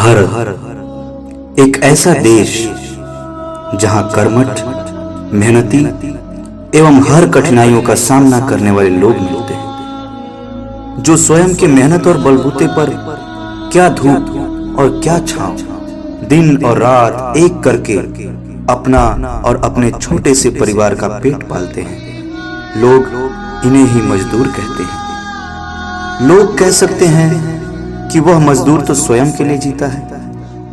भारत एक ऐसा देश जहां कर्मठ, मेहनती एवं हर कठिनाइयों का सामना करने वाले लोग मिलते हैं, जो स्वयं के मेहनत और बलबूते पर क्या धूप और क्या छांव, दिन और रात एक करके अपना और अपने छोटे से परिवार का पेट पालते हैं। लोग इन्हें ही मजदूर कहते हैं। लोग कह सकते हैं कि वह मजदूर तो स्वयं के लिए जीता है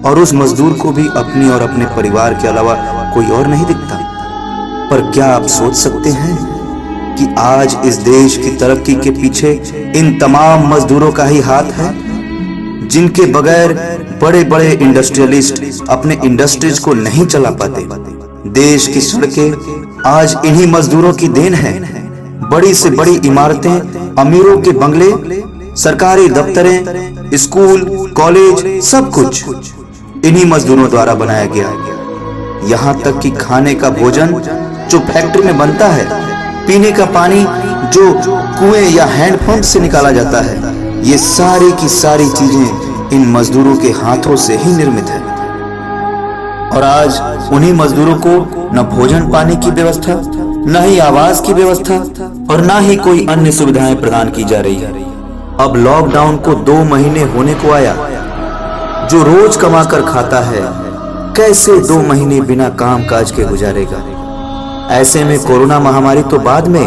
और उस मजदूर को भी अपनी और अपने परिवार के अलावा कोई और नहीं दिखता। पर क्या आप सोच सकते हैं कि आज इस देश की तरक्की के पीछे इन तमाम मजदूरों का ही हाथ है, जिनके बगैर बड़े बड़े इंडस्ट्रियलिस्ट अपने इंडस्ट्रीज को नहीं चला पाते। देश की सड़कें आज इन्हीं मजदूरों की देन है। बड़ी से बड़ी इमारतें, अमीरों के बंगले, सरकारी दफ्तरें, स्कूल, कॉलेज, सब कुछ इन्हीं मजदूरों द्वारा बनाया गया। यहाँ तक कि खाने का भोजन जो फैक्ट्री में बनता है, पीने का पानी जो कुएं या हैंडपंप से निकाला जाता है, ये सारी की सारी चीजें इन मजदूरों के हाथों से ही निर्मित है। और आज उन्हीं मजदूरों को न भोजन पानी की व्यवस्था, न ही आवास की व्यवस्था और न ही कोई अन्य सुविधाएं प्रदान की जा रही है। अब लॉकडाउन को 2 महीने होने को आया। जो रोज कमा कर खाता है, कैसे 2 महीने बिना काम काज के गुजारेगा? ऐसे में कोरोना महामारी तो बाद में,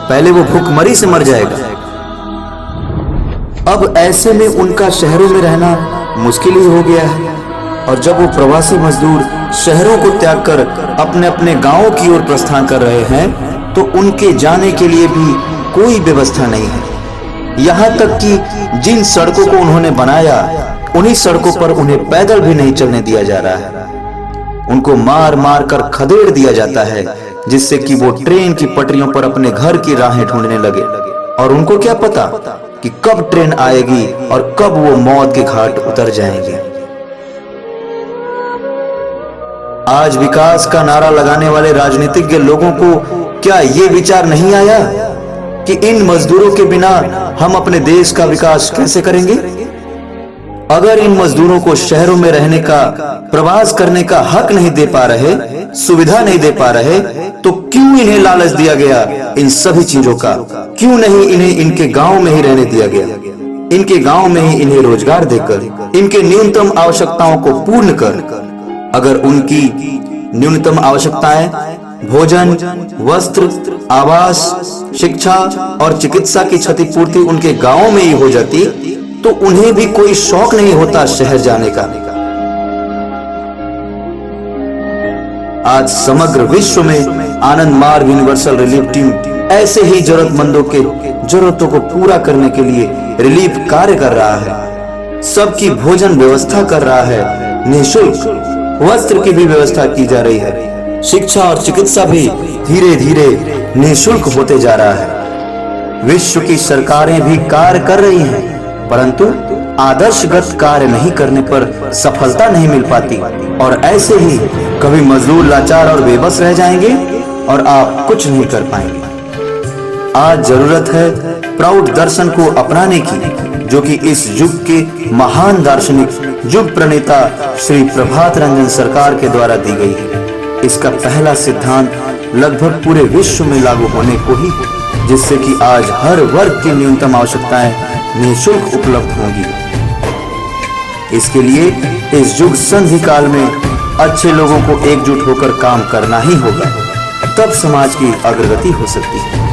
पहले वो भूखमरी से मर जाएगा। अब ऐसे में उनका शहरों में रहना मुश्किल ही हो गया है। और जब वो प्रवासी मजदूर शहरों को त्याग कर अपने अपने गांवों की ओर प्रस्थान कर रहे हैं, तो उनके जाने के लिए भी कोई व्यवस्था नहीं है। यहाँ तक कि जिन सड़कों को उन्होंने बनाया, उन्हीं सड़कों पर उन्हें पैदल भी नहीं चलने दिया जा रहा है। उनको मार मार कर खदेड़ दिया जाता है, जिससे कि वो ट्रेन की पटरियों पर अपने घर की राहें ढूंढने लगे। और उनको क्या पता कि कब ट्रेन आएगी और कब वो मौत के घाट उतर जाएंगे। आज विकास का नारा लगाने वाले राजनीतिज्ञ लोगों को क्या ये विचार नहीं आया कि इन मजदूरों के बिना हम अपने देश का विकास कैसे करेंगे? अगर इन मजदूरों को शहरों में रहने का, प्रवास करने का हक नहीं दे पा रहे, सुविधा नहीं दे पा रहे, तो क्यों इन्हें लालच दिया गया इन सभी चीजों का? क्यों नहीं इन्हें इनके गांव में ही रहने दिया गया? इनके गांव में ही इन्हें रोजगार देकर, इनके न्यूनतम आवश्यकताओं को पूर्ण कर, अगर उनकी न्यूनतम आवश्यकताएं भोजन, वस्त्र, आवास, शिक्षा और चिकित्सा की क्षतिपूर्ति उनके गांवों में ही हो जाती, तो उन्हें भी कोई शौक नहीं होता शहर जाने का। आज समग्र विश्व में आनंद मार्ग यूनिवर्सल रिलीफ टीम ऐसे ही जरूरतमंदों के जरूरतों को पूरा करने के लिए रिलीफ कार्य कर रहा है। सबकी भोजन व्यवस्था कर रहा है, निःशुल्क वस्त्र की भी व्यवस्था की जा रही है। शिक्षा और चिकित्सा भी धीरे धीरे निःशुल्क होते जा रहा है। विश्व की सरकारें भी कार्य कर रही हैं, परंतु आदर्शगत कार्य नहीं करने पर सफलता नहीं मिल पाती। और ऐसे ही कभी मजदूर लाचार और बेबस रह जाएंगे और आप कुछ नहीं कर पाएंगे। आज जरूरत है प्रौढ़ दर्शन को अपनाने की, जो कि इस युग के महान दार्शनिक, युग प्रणेता श्री प्रभात रंजन सरकार के द्वारा दी गई है। इसका पहला सिद्धांत लगभग पूरे विश्व में लागू होने को ही, जिससे कि आज हर वर्ग की न्यूनतम आवश्यकताएं निःशुल्क उपलब्ध होंगी। इसके लिए इस युग संधि काल में अच्छे लोगों को एकजुट होकर काम करना ही होगा, तब समाज की अग्रगति हो सकती है।